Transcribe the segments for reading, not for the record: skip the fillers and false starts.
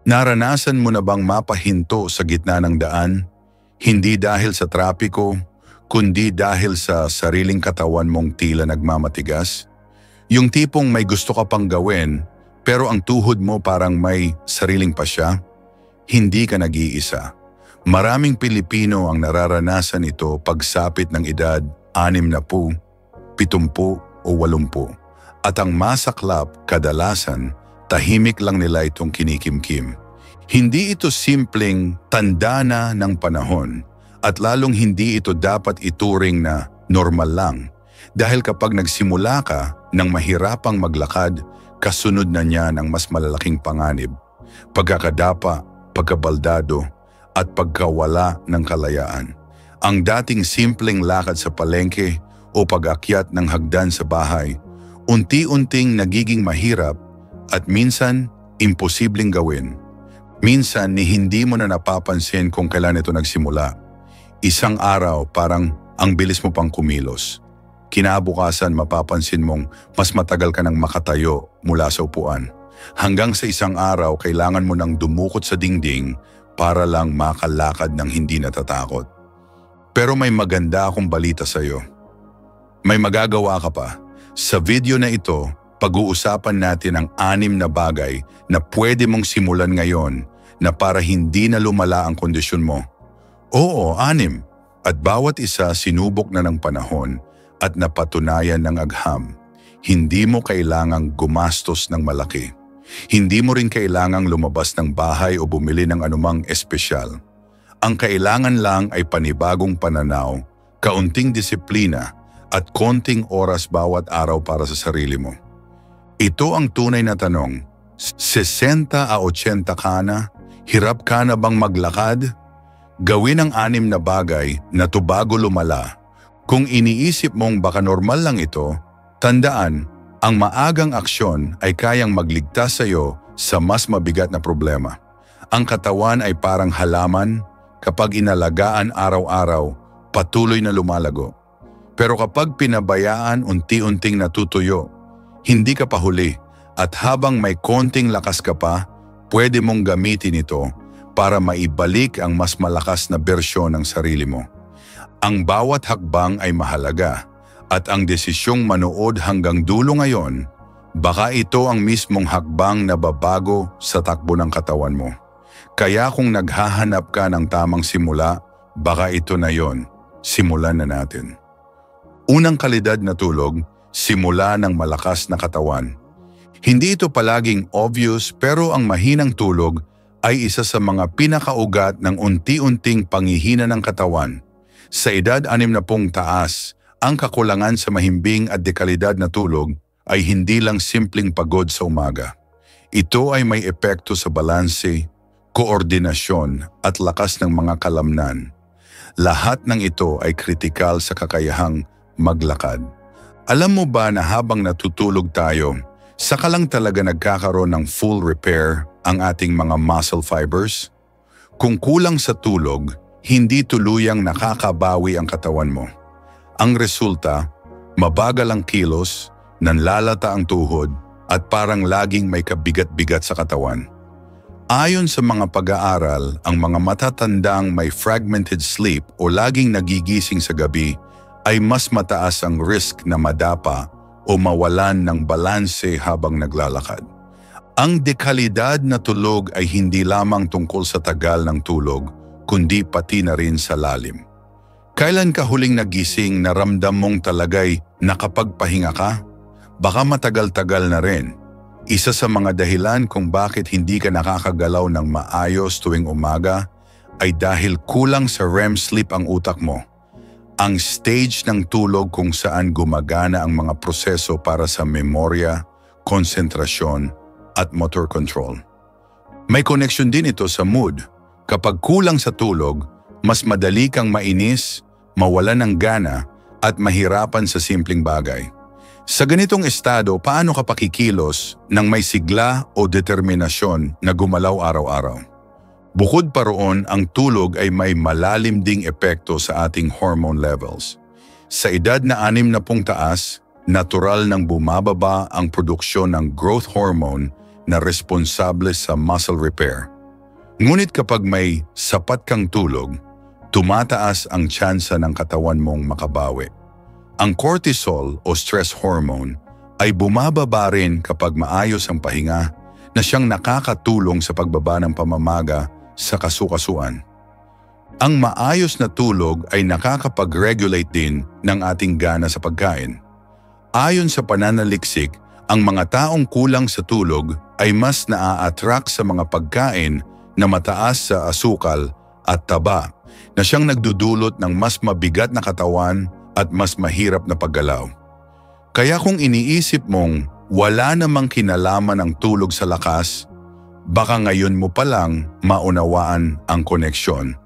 Naranasan mo na bang mapahinto sa gitna ng daan? Hindi dahil sa trapiko, kundi dahil sa sariling katawan mong tila nagmamatigas? Yung tipong may gusto ka pang gawin, pero ang tuhod mo parang may sariling pasya? Hindi ka nag-iisa. Maraming Pilipino ang nararanasan ito pagsapit ng edad 60, 70 o 80. At ang masaklap, kadalasan, tahimik lang nila itong kinikimkim. Hindi ito simpleng tanda na ng panahon at lalong hindi ito dapat ituring na normal lang. Dahil kapag nagsimula ka ng mahirapang maglakad, kasunod na niya ng mas malalaking panganib, pagkakadapa, pagkabaldado, at pagkawala ng kalayaan. Ang dating simpleng lakad sa palengke o pag-akyat ng hagdan sa bahay, unti-unting nagiging mahirap at minsan imposibleng gawin. Minsan ni hindi mo na napapansin kung kailan ito nagsimula. Isang araw parang ang bilis mo pang kumilos. Kinabukasan mapapansin mong mas matagal ka nang makatayo mula sa upuan. Hanggang sa isang araw kailangan mo nang dumukot sa dingding para lang makalakad ng hindi natatakot. Pero may maganda akong balita sa iyo. May magagawa ka pa. Sa video na ito, pag-uusapan natin ang 6 na bagay na pwede mong simulan ngayon na para hindi na lumala ang kondisyon mo. Oo, 6. At bawat isa sinubok na ng panahon at napatunayan ng agham. Hindi mo kailangang gumastos ng malaki. Hindi mo rin kailangang lumabas ng bahay o bumili ng anumang espesyal. Ang kailangan lang ay panibagong pananaw, kaunting disiplina, at konting oras bawat araw para sa sarili mo. Ito ang tunay na tanong. 60 a 80 ka na? Hirap ka na bang maglakad? Gawin ang 6 na bagay na to bago lumala. Kung iniisip mong baka normal lang ito, tandaan, ang maagang aksyon ay kayang magligtas sa iyo sa mas mabigat na problema. Ang katawan ay parang halaman, kapag inalagaan araw-araw, patuloy na lumalago. Pero kapag pinabayaan, unti-unting natutuyo. Hindi ka pa huli at habang may konting lakas ka pa, pwede mong gamitin ito para maibalik ang mas malakas na bersyon ng sarili mo. Ang bawat hakbang ay mahalaga at ang desisyong manood hanggang dulo ngayon, baka ito ang mismong hakbang na babago sa takbo ng katawan mo. Kaya kung naghahanap ka ng tamang simula, baka ito na yon. Simulan na natin. Unang kalidad na tulog, simula ng malakas na katawan. Hindi ito palaging obvious pero ang mahinang tulog ay isa sa mga pinakaugat ng unti-unting panghihina ng katawan. Sa edad 60 taas, ang kakulangan sa mahimbing at dekalidad na tulog ay hindi lang simpleng pagod sa umaga. Ito ay may epekto sa balanse, koordinasyon at lakas ng mga kalamnan. Lahat ng ito ay kritikal sa kakayahang maglakad. Alam mo ba na habang natutulog tayo, saka lang talaga nagkakaroon ng full repair ang ating mga muscle fibers? Kung kulang sa tulog, hindi tuluyang nakakabawi ang katawan mo. Ang resulta, mabagal ang kilos, nanlalata ang tuhod, at parang laging may kabigat-bigat sa katawan. Ayon sa mga pag-aaral, ang mga matatandang may fragmented sleep o laging nagigising sa gabi ay mas mataas ang risk na madapa o mawalan ng balanse habang naglalakad. Ang dekalidad na tulog ay hindi lamang tungkol sa tagal ng tulog, kundi pati na rin sa lalim. Kailan ka huling nagising na ramdam mong talagay nakapagpahinga ka? Baka matagal-tagal na rin. Isa sa mga dahilan kung bakit hindi ka nakakagalaw ng maayos tuwing umaga ay dahil kulang sa REM sleep ang utak mo. Ang stage ng tulog kung saan gumagana ang mga proseso para sa memorya, konsentrasyon, at motor control. May connection din ito sa mood. Kapag kulang sa tulog, mas madali kang mainis, mawalan ng gana, at mahirapan sa simpleng bagay. Sa ganitong estado, paano ka pakikilos nang may sigla o determinasyon na gumalaw araw-araw? Bukod pa roon, ang tulog ay may malalim ding epekto sa ating hormone levels. Sa edad na 60 taas, natural nang bumababa ang produksyon ng growth hormone na responsable sa muscle repair. Ngunit kapag may sapat kang tulog, tumataas ang tsansa ng katawan mong makabawi. Ang cortisol o stress hormone ay bumababa rin kapag maayos ang pahinga na siyang nakakatulong sa pagbaba ng pamamaga sa kasukasuan. Ang maayos na tulog ay nakakapag-regulate din ng ating gana sa pagkain. Ayon sa pananaliksik, ang mga taong kulang sa tulog ay mas naa-attract sa mga pagkain na mataas sa asukal at taba na siyang nagdudulot ng mas mabigat na katawan at mas mahirap na paggalaw. Kaya kung iniisip mong wala namang kinalaman ang tulog sa lakas, baka ngayon mo palang maunawaan ang koneksyon.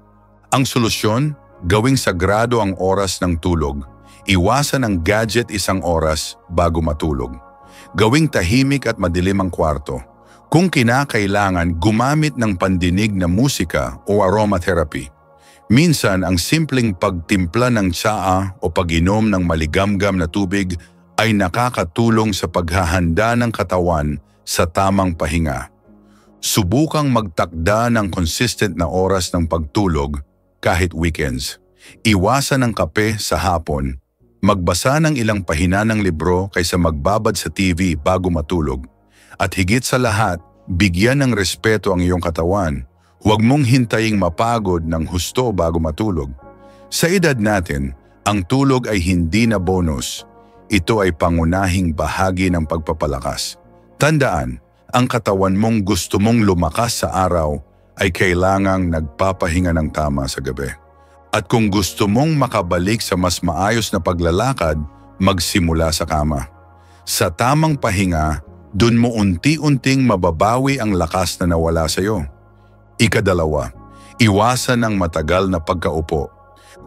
Ang solusyon, gawing sagrado ang oras ng tulog. Iwasan ang gadget 1 oras bago matulog. Gawing tahimik at madilim ang kwarto. Kung kinakailangan, gumamit ng pandinig na musika o aromatherapy. Minsan, ang simpleng pagtimpla ng tsaa o pag-inom ng maligamgam na tubig ay nakakatulong sa paghahanda ng katawan sa tamang pahinga. Subukang magtakda ng consistent na oras ng pagtulog kahit weekends. Iwasan ang kape sa hapon. Magbasa ng ilang pahina ng libro kaysa magbabad sa TV bago matulog. At higit sa lahat, bigyan ng respeto ang iyong katawan. Huwag mong hintaying mapagod ng husto bago matulog. Sa edad natin, ang tulog ay hindi na bonus. Ito ay pangunahing bahagi ng pagpapalakas. Tandaan, ang katawan mong gusto mong lumakas sa araw ay kailangang nagpapahinga ng tama sa gabi. At kung gusto mong makabalik sa mas maayos na paglalakad, magsimula sa kama. Sa tamang pahinga, dun mo unti-unting mababawi ang lakas na nawala sa iyo. Ikadalawa, iwasan ang matagal na pagkaupo.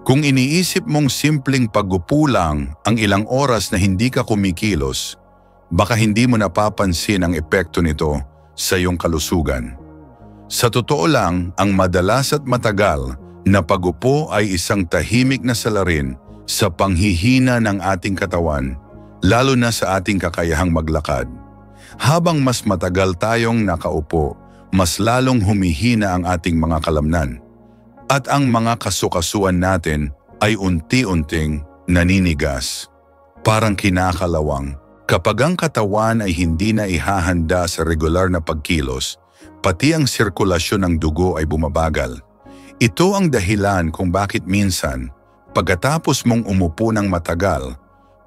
Kung iniisip mong simpleng pag-upo lang ang ilang oras na hindi ka kumikilos, baka hindi mo napapansin ang epekto nito sa iyong kalusugan. Sa totoo lang, ang madalas at matagal na pag-upo ay isang tahimik na salarin sa panghihina ng ating katawan, lalo na sa ating kakayahang maglakad. Habang mas matagal tayong nakaupo, mas lalong humihina ang ating mga kalamnan. At ang mga kasukasuan natin ay unti-unting naninigas. Parang kinakalawang. Kapag ang katawan ay hindi na ihahanda sa regular na pagkilos, pati ang sirkulasyon ng dugo ay bumabagal. Ito ang dahilan kung bakit minsan, pagkatapos mong umupo ng matagal,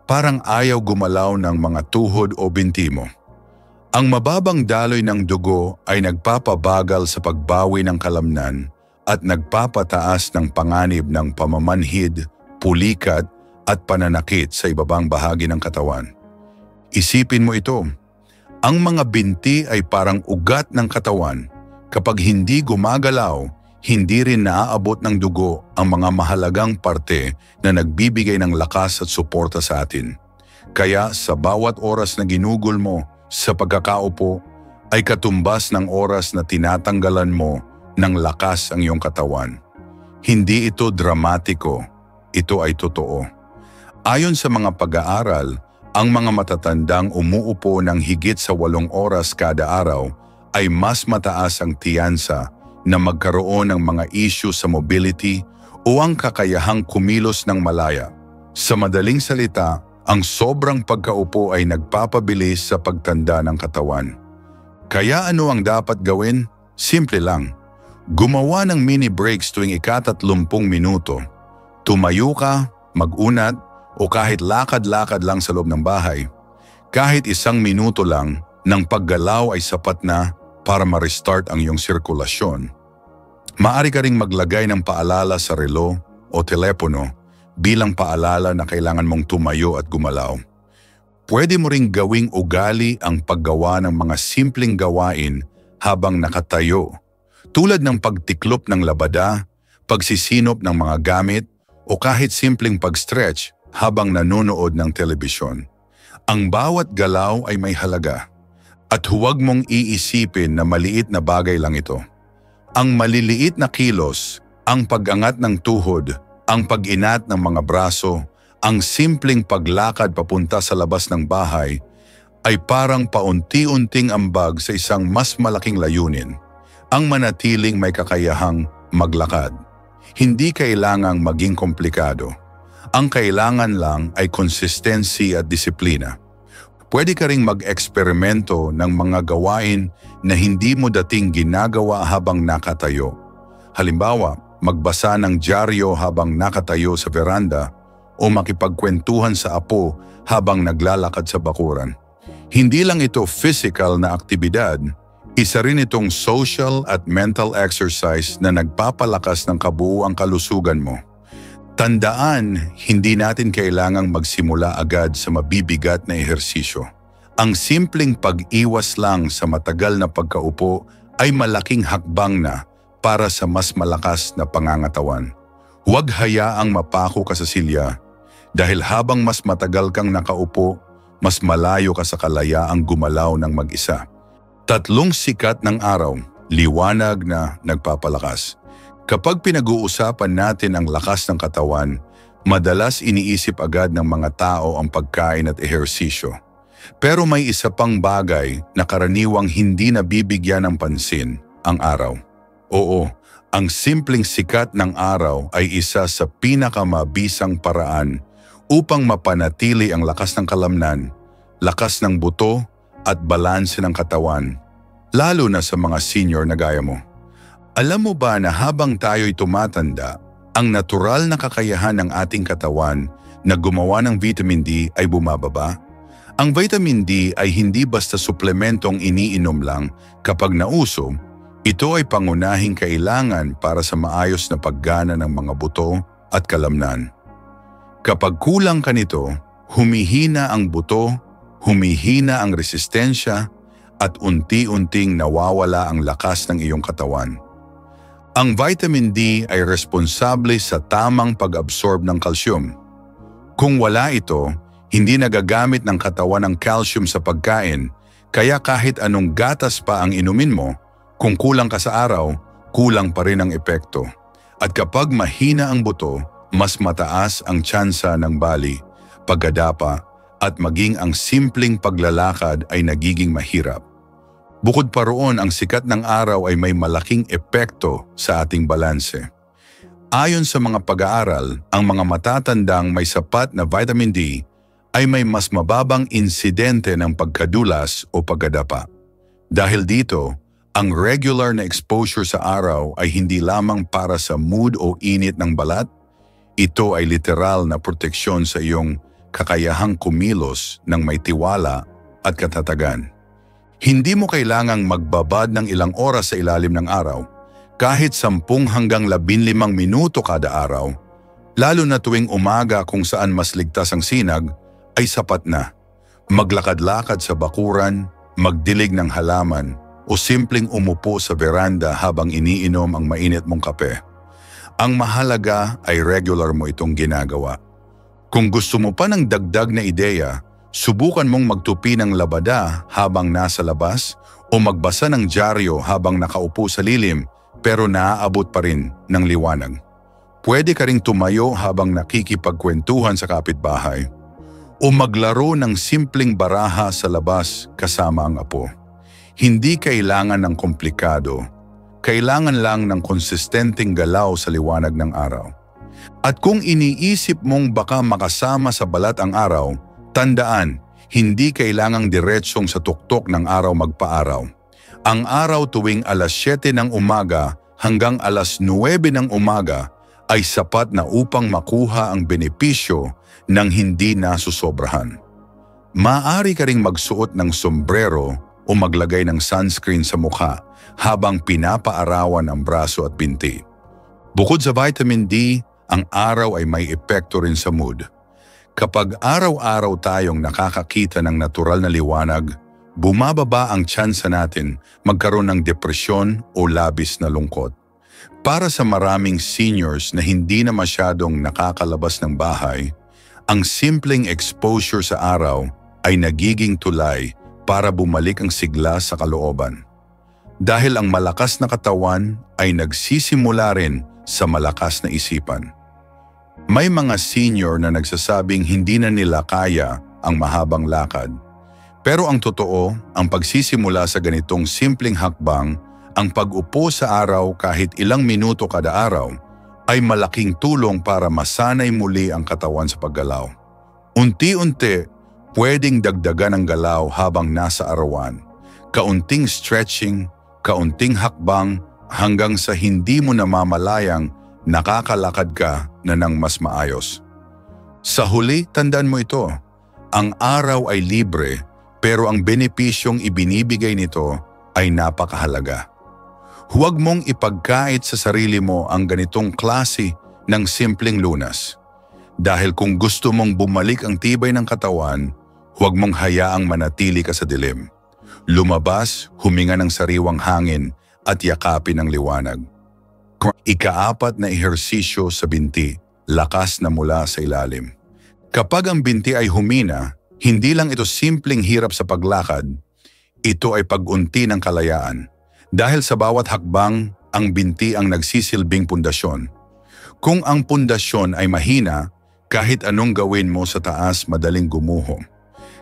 parang ayaw gumalaw ng mga tuhod o binti mo. Ang mababang daloy ng dugo ay nagpapabagal sa pagbawi ng kalamnan at nagpapataas ng panganib ng pamamanhid, pulikat at pananakit sa ibabang bahagi ng katawan. Isipin mo ito, ang mga binti ay parang ugat ng katawan. Kapag hindi gumagalaw, hindi rin naaabot ng dugo ang mga mahalagang parte na nagbibigay ng lakas at suporta sa atin. Kaya sa bawat oras na ginugol mo sa pagkakaupo, ay katumbas ng oras na tinatanggalan mo ng lakas ang iyong katawan. Hindi ito dramatiko, ito ay totoo. Ayon sa mga pag-aaral, ang mga matatandang umuupo ng higit sa 8 oras kada araw ay mas mataas ang tiyansa na magkaroon ng mga issue sa mobility o ang kakayahang kumilos ng malaya. Sa madaling salita, ang sobrang pagkaupo ay nagpapabilis sa pagtanda ng katawan. Kaya ano ang dapat gawin? Simple lang. Gumawa ng mini breaks tuwing ika-30 minuto. Tumayo ka, mag-unat, o kahit lakad-lakad lang sa loob ng bahay. Kahit 1 minuto lang ng paggalaw ay sapat na para ma-restart ang iyong sirkulasyon. Maaari ka ring maglagay ng paalala sa relo o telepono bilang paalala na kailangan mong tumayo at gumalaw. Pwede mo ring gawing ugali ang paggawa ng mga simpleng gawain habang nakatayo, tulad ng pagtiklop ng labada, pagsisinop ng mga gamit, o kahit simpleng pag-stretch habang nanonood ng telebisyon. Ang bawat galaw ay may halaga, at huwag mong iisipin na maliit na bagay lang ito. Ang maliliit na kilos, ang pag-angat ng tuhod, ang pag-inat ng mga braso, ang simpleng paglakad papunta sa labas ng bahay, ay parang paunti-unting ambag sa isang mas malaking layunin. ang manatiling may kakayahang maglakad. Hindi kailangang maging komplikado. Ang kailangan lang ay consistency at disiplina. Pwede ka ring mag-eksperimento ng mga gawain na hindi mo dating ginagawa habang nakatayo. Halimbawa, magbasa ng dyaryo habang nakatayo sa veranda o makipagkwentuhan sa apo habang naglalakad sa bakuran. Hindi lang ito physical na aktibidad, isa rin itong social at mental exercise na nagpapalakas ng kabuuang kalusugan mo. Tandaan, hindi natin kailangang magsimula agad sa mabibigat na ehersisyo. Ang simpleng pag-iwas lang sa matagal na pagkaupo ay malaking hakbang na para sa mas malakas na pangangatawan. Huwag hayaang mapako ka sa silya dahil habang mas matagal kang nakaupo, mas malayo ka sa kalayaang gumalaw ng mag-isa. 3 sikat ng araw, liwanag na nagpapalakas. Kapag pinag-uusapan natin ang lakas ng katawan, madalas iniisip agad ng mga tao ang pagkain at ehersisyo. Pero may isa pang bagay na karaniwang hindi nabibigyan ng pansin, ang araw. Oo, ang simpleng sikat ng araw ay isa sa pinakamabisang paraan upang mapanatili ang lakas ng kalamnan, lakas ng buto at balanse ng katawan, lalo na sa mga senior na gaya mo. Alam mo ba na habang tayo'y tumatanda, ang natural na kakayahan ng ating katawan na gumawa ng vitamin D ay bumababa? Ang vitamin D ay hindi basta suplementong iniinom lang kapag nauso, ito ay pangunahing kailangan para sa maayos na paggana ng mga buto at kalamnan. Kapag kulang ka nito, humihina ang buto, humihina ang resistensya, at unti-unting nawawala ang lakas ng iyong katawan. Ang vitamin D ay responsable sa tamang pag-absorb ng calcium. Kung wala ito, hindi nagagamit ng katawan ng calcium sa pagkain, kaya kahit anong gatas pa ang inumin mo, kung kulang ka sa araw, kulang pa rin ang epekto. At kapag mahina ang buto, mas mataas ang tsansa ng bali, paggadapa, at maging ang simpleng paglalakad ay nagiging mahirap. Bukod pa roon, ang sikat ng araw ay may malaking epekto sa ating balanse. Ayon sa mga pag-aaral, ang mga matatandang may sapat na vitamin D ay may mas mababang insidente ng pagkadulas o paggadapa. Dahil dito, ang regular na exposure sa araw ay hindi lamang para sa mood o init ng balat, ito ay literal na proteksyon sa iyong kakayahang kumilos ng may tiwala at katatagan. Hindi mo kailangang magbabad ng ilang oras sa ilalim ng araw, kahit 10 hanggang 15 minuto kada araw, lalo na tuwing umaga kung saan mas ligtas ang sinag, ay sapat na. Maglakad-lakad sa bakuran, magdilig ng halaman, o simpleng umupo sa veranda habang iniinom ang mainit mong kape. Ang mahalaga ay regular mo itong ginagawa. Kung gusto mo pa ng dagdag na ideya, subukan mong magtupi ng labada habang nasa labas o magbasa ng dyaryo habang nakaupo sa lilim pero naaabot pa rin ng liwanag. Pwede ka ring tumayo habang nakikipagkwentuhan sa kapitbahay o maglaro ng simpleng baraha sa labas kasama ang apo. Hindi kailangan ng komplikado, kailangan lang ng konsistenteng galaw sa liwanag ng araw. At kung iniisip mong baka makasama sa balat ang araw, tandaan, hindi kailangang diretsong sa tuktok ng araw magpaaraw. Ang araw tuwing alas 7 ng umaga hanggang alas 9 ng umaga ay sapat na upang makuha ang benepisyo ng hindi nasusobrahan. Maaari ka ring magsuot ng sombrero o maglagay ng sunscreen sa mukha habang pinapaarawan ang braso at binti. Bukod sa vitamin D, ang araw ay may epekto rin sa mood. Kapag araw-araw tayong nakakakita ng natural na liwanag, bumababa ang tsansa natin magkaroon ng depresyon o labis na lungkot. Para sa maraming seniors na hindi na masyadong nakakalabas ng bahay, ang simpleng exposure sa araw ay nagiging tulay para bumalik ang sigla sa kalooban. Dahil ang malakas na katawan ay nagsisimula rin sa malakas na isipan. May mga senior na nagsasabing hindi na nila kaya ang mahabang lakad. Pero ang totoo, ang pagsisimula sa ganitong simpleng hakbang Ang pag-upo sa araw kahit ilang minuto kada araw ay malaking tulong para masanay muli ang katawan sa paggalaw. Unti-unti, pwedeng dagdagan ang galaw habang nasa arawan. Kaunting stretching, kaunting hakbang, hanggang sa hindi mo namamalayang nakakalakad ka na ng mas maayos. Sa huli, tandaan mo ito. Ang araw ay libre, pero ang benepisyong ibinibigay nito ay napakahalaga. Huwag mong ipagkait sa sarili mo ang ganitong klase ng simpleng lunas. Dahil kung gusto mong bumalik ang tibay ng katawan, huwag mong hayaang manatili ka sa dilim. Lumabas, huminga ng sariwang hangin at yakapin ang liwanag. Ika-4 na ehersisyo sa binti, lakas na mula sa ilalim. Kapag ang binti ay humina, hindi lang ito simpleng hirap sa paglakad, ito ay pag-unti ng kalayaan. Dahil sa bawat hakbang, ang binti ang nagsisilbing pundasyon. Kung ang pundasyon ay mahina, kahit anong gawin mo sa taas madaling gumuho.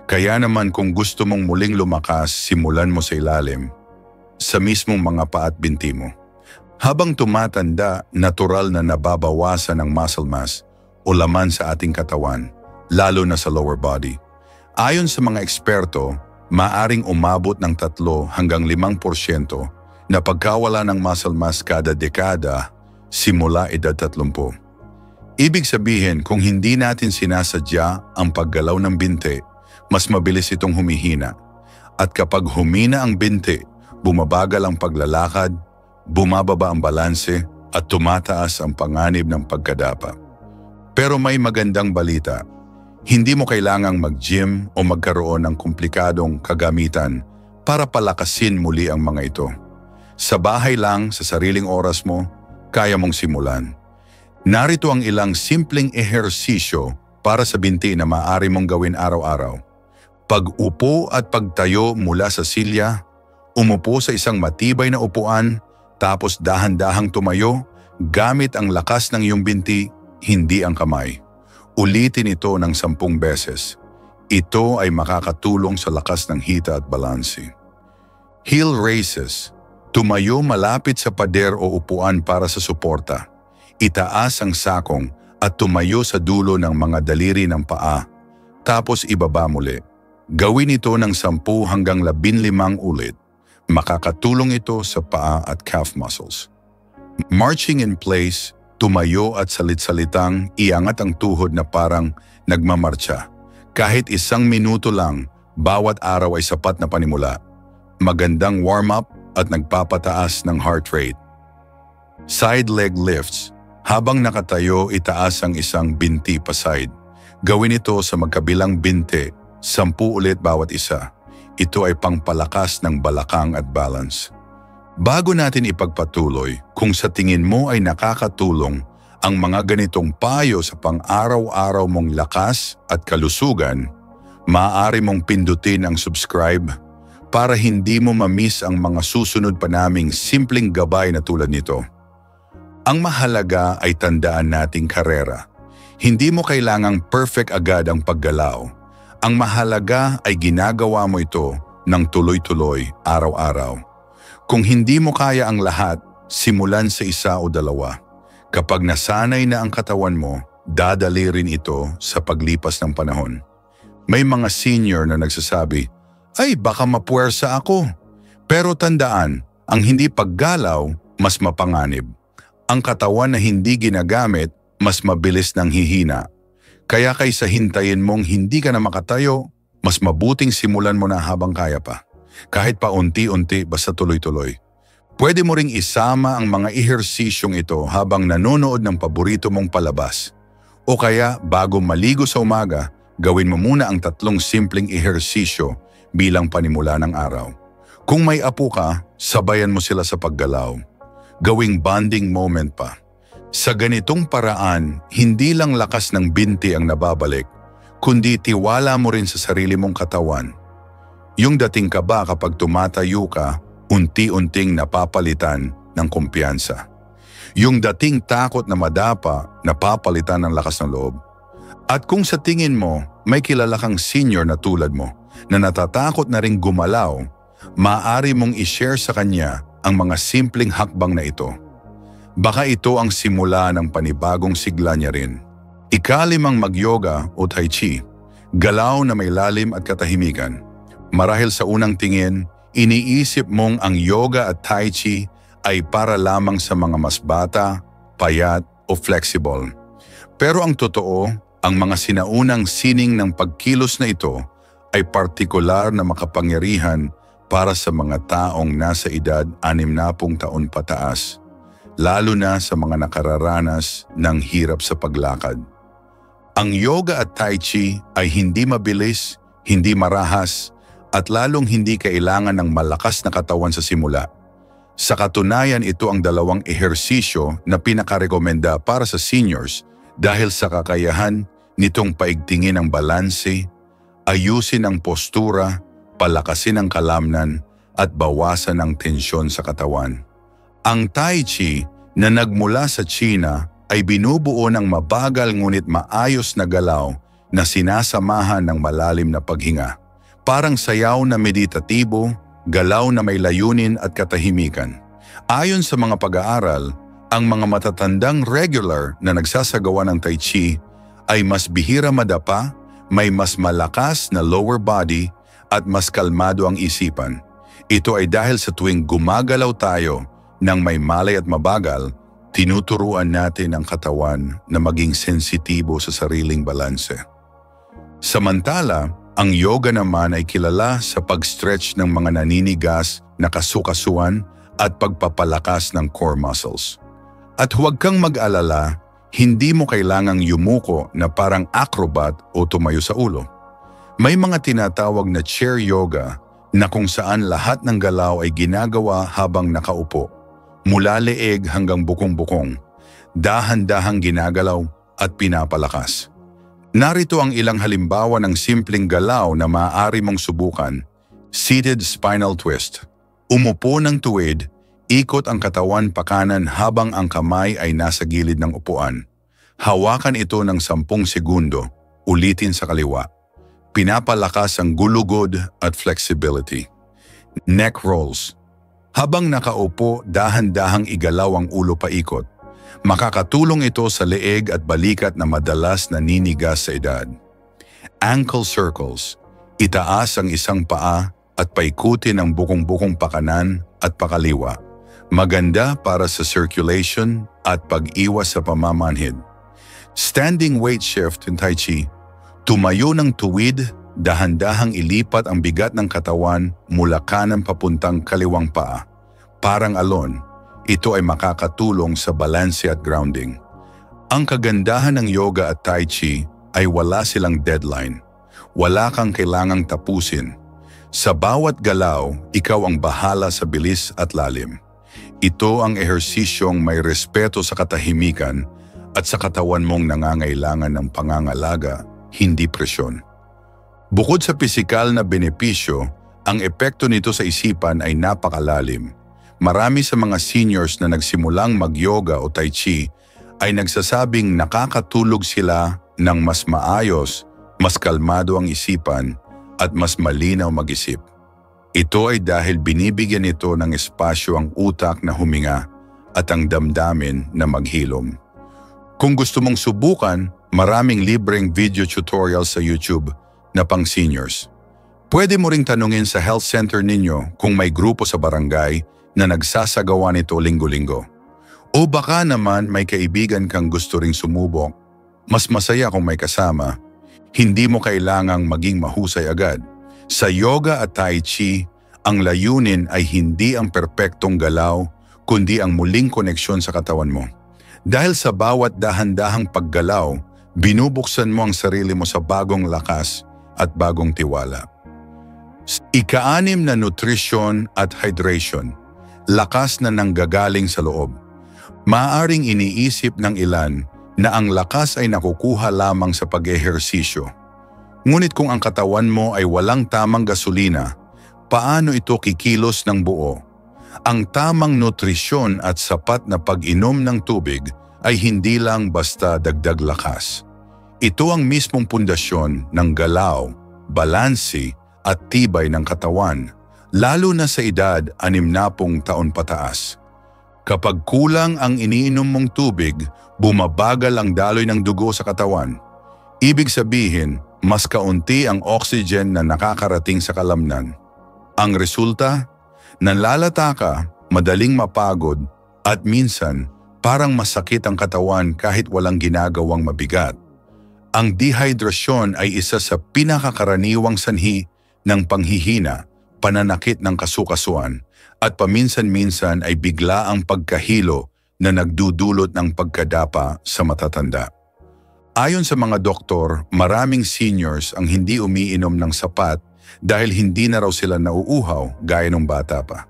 Kaya naman kung gusto mong muling lumakas, simulan mo sa ilalim, sa mismong mga paa at binti mo. Habang tumatanda, natural na nababawasan ang muscle mass o laman sa ating katawan, lalo na sa lower body. Ayon sa mga eksperto, maaring umabot ng 3 hanggang 5% na pagkawala ng muscle mass kada dekada simula edad 30. Ibig sabihin, kung hindi natin sinasadya ang paggalaw ng binti, mas mabilis itong humihina. At kapag humina ang binti, bumabagal ang paglalakad, bumababa ang balanse at tumataas ang panganib ng pagkadapa. Pero may magandang balita. Hindi mo kailangang mag-gym o magkaroon ng komplikadong kagamitan para palakasin muli ang mga ito. Sa bahay lang, sa sariling oras mo, kaya mong simulan. Narito ang ilang simpleng ehersisyo para sa binti na maaari mong gawin araw-araw. Pag-upo at pagtayo mula sa silya, umupo sa isang matibay na upuan, tapos dahan-dahang tumayo, gamit ang lakas ng iyong binti, hindi ang kamay. Ulitin ito ng 10 beses. Ito ay makakatulong sa lakas ng hita at balanse. Heel raises. Tumayo malapit sa pader o upuan para sa suporta. Itaas ang sakong at tumayo sa dulo ng mga daliri ng paa, tapos ibaba muli. Gawin ito ng 10 hanggang 15 ulit. Makakatulong ito sa paa at calf muscles. Marching in place, tumayo at salit-salitang iangat ang tuhod na parang nagmamarcha. Kahit 1 minuto lang, bawat araw ay sapat na panimula. Magandang warm-up at nagpapataas ng heart rate. Side leg lifts. Habang nakatayo, itaas ang isang binti pa side. Gawin ito sa magkabilang binti, 10 ulit bawat isa. Ito ay pangpalakas ng balakang at balance. Bago natin ipagpatuloy, kung sa tingin mo ay nakakatulong ang mga ganitong payo sa pang-araw-araw mong lakas at kalusugan, maaari mong pindutin ang subscribe para hindi mo ma-miss ang mga susunod pa naming simpleng gabay na tulad nito. Ang mahalaga ay tandaan nating karera. Hindi mo kailangang perfect agad ang paggalaw. Ang mahalaga ay ginagawa mo ito ng tuloy-tuloy araw-araw. Kung hindi mo kaya ang lahat, simulan sa 1 o 2. Kapag nasanay na ang katawan mo, dadali rin ito sa paglipas ng panahon. May mga senior na nagsasabi, "Ay, baka mapuwersa ako." Pero tandaan, ang hindi paggalaw, mas mapanganib. Ang katawan na hindi ginagamit, mas mabilis nang hihina. Kaya kaysa hintayin mong hindi ka na makatayo, mas mabuting simulan mo na habang kaya pa. Kahit pa unti-unti, basta tuloy-tuloy. Pwede mo ring isama ang mga ehersisyong ito habang nanonood ng paborito mong palabas. O kaya, bago maligo sa umaga, gawin mo muna ang 3 simpleng ehersisyo bilang panimula ng araw. Kung may apo ka, sabayan mo sila sa paggalaw. Gawing bonding moment pa. Sa ganitong paraan, hindi lang lakas ng binti ang nababalik, kundi tiwala mo rin sa sarili mong katawan. Yung dating kaba kapag tumatayo ka, unti-unting napapalitan ng kumpiyansa. Yung dating takot na madapa, napapalitan ng lakas ng loob. At kung sa tingin mo, may kilala kang senior na tulad mo, na natatakot na ring gumalaw, maaari mong i-share sa kanya ang mga simpleng hakbang na ito. Baka ito ang simula ng panibagong sigla niya rin. Ika-5, mag-yoga o tai chi. Galaw na may lalim at katahimikan. Marahil sa unang tingin, iniisip mong ang yoga at tai chi ay para lamang sa mga mas bata, payat o flexible. Pero ang totoo, ang mga sinaunang sining ng pagkilos na ito ay partikular na makapangyarihan para sa mga taong nasa edad 60 taon pataas, lalo na sa mga nakararanas ng hirap sa paglakad. Ang yoga at tai chi ay hindi mabilis, hindi marahas, at lalong hindi kailangan ng malakas na katawan sa simula. Sa katunayan, ito ang 2 ehersisyo na pinakarekomenda para sa seniors dahil sa kakayahan nitong paigtingin ang balanse, ayusin ang postura, palakasin ang kalamnan, at bawasan ang tensyon sa katawan. Ang Tai Chi na nagmula sa China ay binubuo ng mabagal ngunit maayos na galaw na sinasamahan ng malalim na paghinga. Parang sayaw na meditatibo, galaw na may layunin at katahimikan. Ayon sa mga pag-aaral, ang mga matatandang regular na nagsasagawa ng Tai Chi ay mas bihira madapa, may mas malakas na lower body at mas kalmado ang isipan. Ito ay dahil sa tuwing gumagalaw tayo ng may malay at mabagal, tinuturuan natin ang katawan na maging sensitibo sa sariling balanse. Samantala, ang yoga naman ay kilala sa pag-stretch ng mga naninigas na kasukasuan at pagpapalakas ng core muscles. At huwag kang mag-alala, hindi mo kailangang yumuko na parang acrobat o tumayo sa ulo. May mga tinatawag na chair yoga na kung saan lahat ng galaw ay ginagawa habang nakaupo. Mula leeg hanggang bukong-bukong, dahan-dahang ginagalaw at pinapalakas. Narito ang ilang halimbawa ng simpleng galaw na maaari mong subukan. Seated spinal twist. Umupo ng tuwid, ikot ang katawan pakanan habang ang kamay ay nasa gilid ng upuan. Hawakan ito ng 10 segundo, ulitin sa kaliwa. Pinapalakas ang gulugod at flexibility. Neck rolls. Habang nakaupo, dahan-dahang igalaw ang ulo paikot. Makakatulong ito sa leeg at balikat na madalas naninigas sa edad. Ankle circles. Itaas ang isang paa at paikutin ang bukong-bukong pakanan at pakaliwa. Maganda para sa circulation at pag-iwas sa pamamanhid. Standing weight shift in Tai Chi. Tumayo ng tuwid, dahan-dahang ilipat ang bigat ng katawan mula kanan papuntang kaliwang paa. Parang alon, ito ay makakatulong sa balanse at grounding. Ang kagandahan ng yoga at Tai Chi ay wala silang deadline. Wala kang kailangang tapusin. Sa bawat galaw, ikaw ang bahala sa bilis at lalim. Ito ang ehersisyong may respeto sa katahimikan at sa katawan mong nangangailangan ng pangangalaga, hindi presyon. Bukod sa pisikal na benepisyo, ang epekto nito sa isipan ay napakalalim. Marami sa mga seniors na nagsimulang mag-yoga o Tai Chi ay nagsasabing nakakatulog sila ng mas maayos, mas kalmado ang isipan at mas malinaw mag-isip. Ito ay dahil binibigyan ito ng espasyo ang utak na huminga at ang damdamin na maghilom. Kung gusto mong subukan, maraming libreng video tutorials sa YouTube na pang seniors. Pwede mo ring tanungin sa health center ninyo kung may grupo sa barangay na nagsasagawa nito linggo-linggo. O baka naman may kaibigan kang gusto ring sumubok. Mas masaya kung may kasama. Hindi mo kailangang maging mahusay agad. Sa yoga at Tai Chi, ang layunin ay hindi ang perpektong galaw, kundi ang muling koneksyon sa katawan mo. Dahil sa bawat dahan-dahang paggalaw, binubuksan mo ang sarili mo sa bagong lakas at bagong tiwala. Ika-6 na nutrisyon at hydration. Lakas na nanggagaling sa loob. Maaring iniisip ng ilan na ang lakas ay nakukuha lamang sa pag-ehersisyo. Ngunit kung ang katawan mo ay walang tamang gasolina, paano ito kikilos ng buo? Ang tamang nutrisyon at sapat na pag-inom ng tubig ay hindi lang basta dagdag lakas. Ito ang mismong pundasyon ng galaw, balanse at tibay ng katawan, lalo na sa edad 60 taon pataas. Kapag kulang ang iniinom mong tubig, bumabagal ang daloy ng dugo sa katawan. Ibig sabihin, mas kaunti ang oxygen na nakakarating sa kalamnan. Ang resulta, nanlalata ka, madaling mapagod, at minsan parang masakit ang katawan kahit walang ginagawang mabigat. Ang dehydrasyon ay isa sa pinakakaraniwang sanhi ng panghihina, pananakit ng kasukasuan, at paminsan-minsan ay bigla ang pagkahilo na nagdudulot ng pagkadapa sa matatanda. Ayon sa mga doktor, maraming seniors ang hindi umiinom ng sapat dahil hindi na raw sila nauuhaw gaya ng bata pa.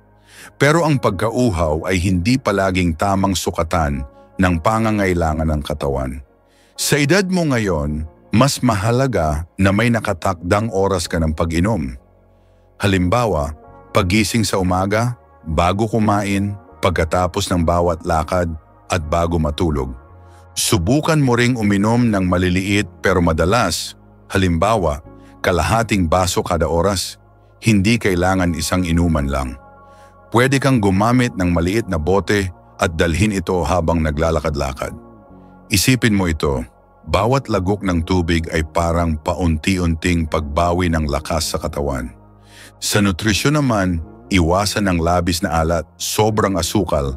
Pero ang pagkauhaw ay hindi palaging tamang sukatan ng pangangailangan ng katawan. Sa edad mo ngayon, mas mahalaga na may nakatakdang oras ka ng pag-inom. Halimbawa, paggising sa umaga, bago kumain, pagkatapos ng bawat lakad, at bago matulog. Subukan mo ring uminom ng maliliit pero madalas, halimbawa, kalahating baso kada oras. Hindi kailangan isang inuman lang. Pwede kang gumamit ng maliit na bote at dalhin ito habang naglalakad-lakad. Isipin mo ito, bawat lagok ng tubig ay parang paunti-unting pagbawi ng lakas sa katawan. Sa nutrisyon naman, iwasan ng labis na alat, sobrang asukal,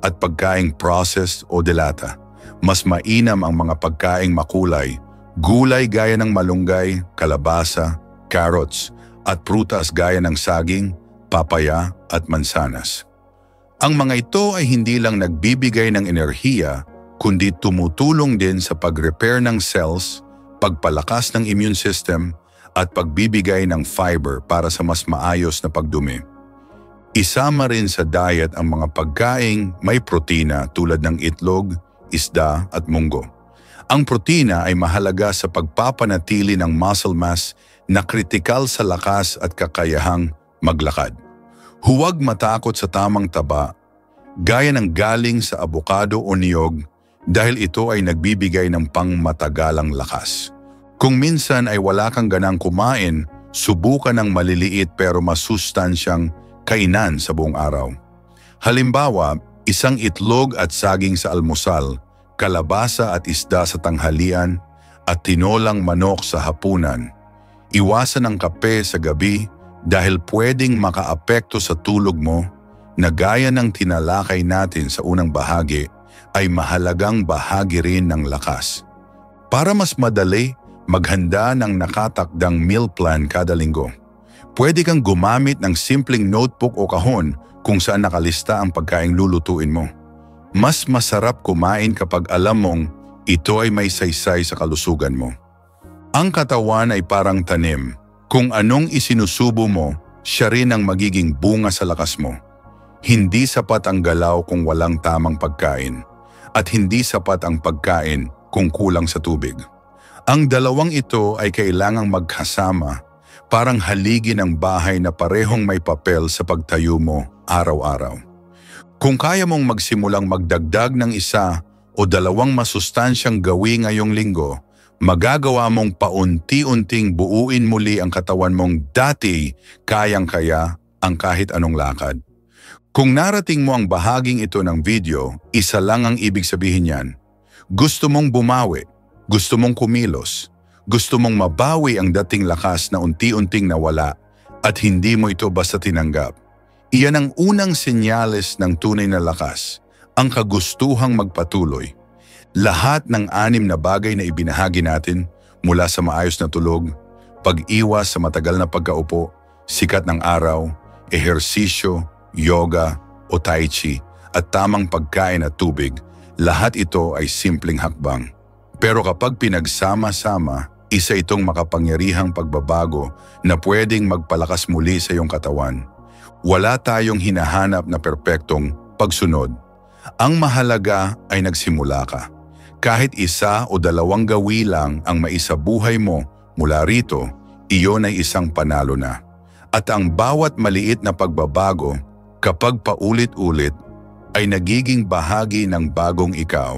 at pagkaing processed o delata. Mas mainam ang mga pagkaing makulay, gulay gaya ng malunggay, kalabasa, carrots, at prutas gaya ng saging, papaya at mansanas. Ang mga ito ay hindi lang nagbibigay ng enerhiya, kundi tumutulong din sa pag-repair ng cells, pagpalakas ng immune system, at pagbibigay ng fiber para sa mas maayos na pagdumi. Isama rin sa diet ang mga pagkaing may protina tulad ng itlog, isda at munggo. Ang protina ay mahalaga sa pagpapanatili ng muscle mass na kritikal sa lakas at kakayahang maglakad. Huwag matakot sa tamang taba, gaya ng galing sa abokado o niyog, dahil ito ay nagbibigay ng pangmatagalang lakas. Kung minsan ay wala kang ganang kumain, subukan ng maliliit pero masustansyang kainan sa buong araw. Halimbawa, isang itlog at saging sa almusal, kalabasa at isda sa tanghalian, at tinolang manok sa hapunan. Iwasan ang kape sa gabi dahil pwedeng makaapekto sa tulog mo na gaya ng tinalakay natin sa unang bahagi ay mahalagang bahagi rin ng lakas. Para mas madali, maghanda ng nakatakdang meal plan kada linggo. Pwede kang gumamit ng simpleng notebook o kahon kung saan nakalista ang pagkaing lulutuin mo. Mas masarap kumain kapag alam mong ito ay may saysay sa kalusugan mo. Ang katawan ay parang tanim. Kung anong isinusubo mo, siya rin ang magiging bunga sa lakas mo. Hindi sapat ang galaw kung walang tamang pagkain, at hindi sapat ang pagkain kung kulang sa tubig. Ang dalawang ito ay kailangang magkasama, parang haligi ng bahay na parehong may papel sa pagtayo mo araw-araw. Kung kaya mong magsimulang magdagdag ng isa o dalawang masustansyang gawi ngayong linggo, magagawa mong paunti-unting buuin muli ang katawan mong dati kayang-kaya ang kahit anong lakad. Kung narating mo ang bahaging ito ng video, isa lang ang ibig sabihin niyan. Gusto mong bumawi, gusto mong kumilos, gusto mong mabawi ang dating lakas na unti-unting nawala at hindi mo ito basta tinanggap. Iyan ang unang senyales ng tunay na lakas, ang kagustuhang magpatuloy. Lahat ng 6 na bagay na ibinahagi natin mula sa maayos na tulog, pag-iwas sa matagal na pagkaupo, sikat ng araw, ehersisyo, yoga o tai chi at tamang pagkain at tubig, lahat ito ay simpleng hakbang. Pero kapag pinagsama-sama, isa itong makapangyarihang pagbabago na pwedeng magpalakas muli sa iyong katawan. Wala tayong hinahanap na perpektong pagsunod. Ang mahalaga ay nagsimula ka. Kahit isa o dalawang gawi lang ang maisabuhay mo mula rito, iyon ay isang panalo na. At ang bawat maliit na pagbabago, kapag paulit-ulit, ay nagiging bahagi ng bagong ikaw.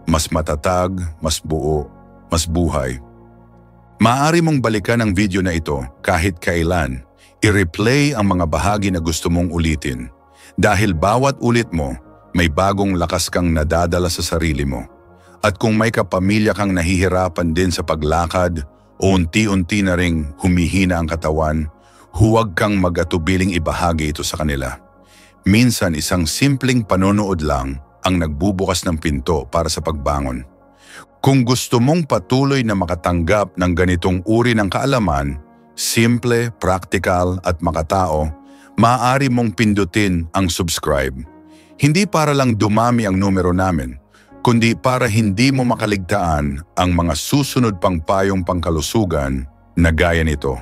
Mas matatag, mas buo, mas buhay. Maaari mong balikan ang video na ito kahit kailan. I-replay ang mga bahagi na gusto mong ulitin. Dahil bawat ulit mo, may bagong lakas kang nadadala sa sarili mo. At kung may kapamilya kang nahihirapan din sa paglakad o unti-unti na ring humihina ang katawan, huwag kang mag-atubiling ibahagi ito sa kanila. Minsan isang simpleng panonood lang ang nagbubukas ng pinto para sa pagbangon. Kung gusto mong patuloy na makatanggap ng ganitong uri ng kaalaman, simple, practical at makatao, maaari mong pindutin ang subscribe. Hindi para lang dumami ang numero namin, kundi para hindi mo makaligtaan ang mga susunod pang payong pangkalusugan na gaya nito.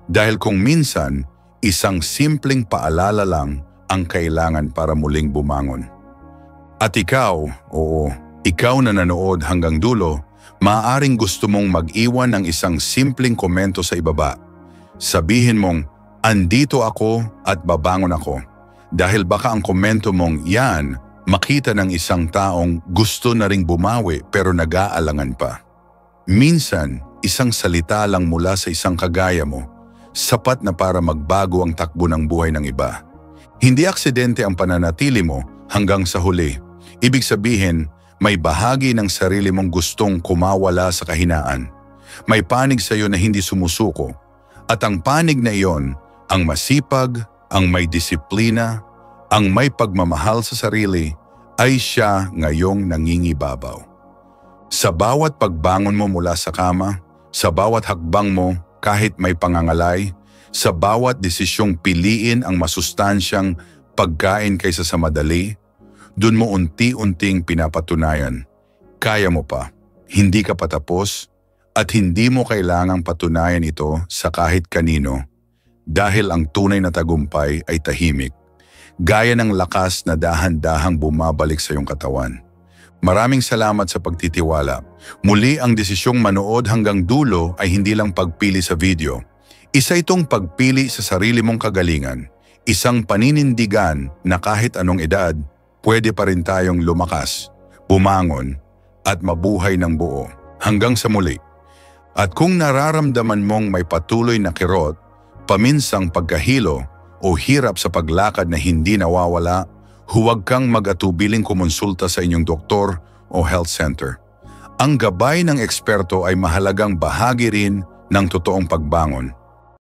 Dahil kung minsan, isang simpleng paalala lang ang kailangan para muling bumangon. At ikaw, ikaw na nanood hanggang dulo, maaaring gusto mong mag-iwan ng isang simpleng komento sa ibaba. Sabihin mong, andito ako at babangon ako. Dahil baka ang komento mong yan, makita ng isang taong gusto na ring bumawi pero nag-aalangan pa. Minsan, isang salita lang mula sa isang kagaya mo, sapat na para magbago ang takbo ng buhay ng iba. Hindi aksidente ang pananatili mo hanggang sa huli. Ibig sabihin, may bahagi ng sarili mong gustong kumawala sa kahinaan. May panig sa iyo na hindi sumusuko. At ang panig na iyon, ang masipag, ang may disiplina, ang may pagmamahal sa sarili, ay siya ngayong nangingibabaw. Sa bawat pagbangon mo mula sa kama, sa bawat hakbang mo kahit may pangangalay, sa bawat desisyong piliin ang masustansyang pagkain kaysa sa madali, dun mo unti-unting pinapatunayan. Kaya mo pa, hindi ka patapos, at hindi mo kailangang patunayan ito sa kahit kanino. Dahil ang tunay na tagumpay ay tahimik, gaya ng lakas na dahan-dahang bumabalik sa iyong katawan. Maraming salamat sa pagtitiwala. Muli, ang desisyong manood hanggang dulo ay hindi lang pagpili sa video. Isa itong pagpili sa sarili mong kagalingan, isang paninindigan na kahit anong edad, pwede pa rin tayong lumakas, bumangon, at mabuhay ng buo hanggang sa muli. At kung nararamdaman mong may patuloy na kirot, paminsang pagkahilo o hirap sa paglakad na hindi nawawala, huwag kang mag-atubiling kumonsulta sa inyong doktor o health center. Ang gabay ng eksperto ay mahalagang bahagi rin ng totoong pagbangon.